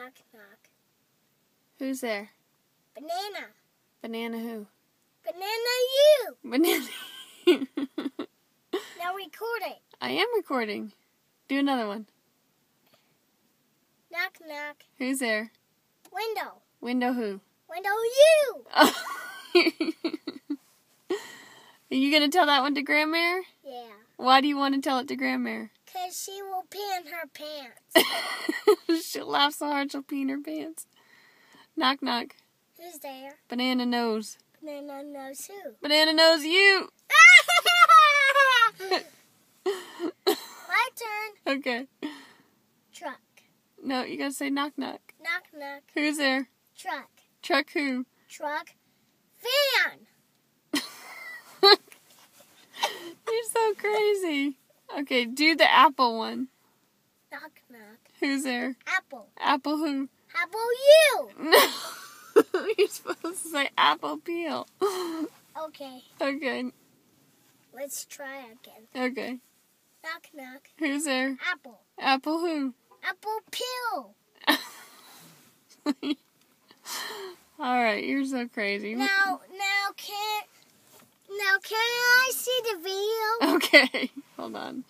Knock, knock. Who's there? Banana. Banana who? Banana you. Banana. Now record it. I am recording. Do another one. Knock, knock. Who's there? Window. Window who? Window you. Are you going to tell that one to Grandmare? Yeah. Why do you want to tell it to Grandmare? Because she will pee in her pants. She'll laugh so hard she'll pee in her pants. Knock, knock. Who's there? Banana knows. Banana knows who. Banana knows you. My turn. Okay. Truck. No, you got to say knock, knock. Knock, knock. Who's there? Truck. Truck who? Truck. Van. You're so crazy. Okay, do the apple one. Knock, knock. Who's there? Apple. Apple who? Apple you. No. You're supposed to say apple peel. Okay. Okay. Let's try again. Okay. Knock, knock. Who's there? Apple. Apple who? Apple peel. All right, you're so crazy. Now can I see the video? Okay, hold on.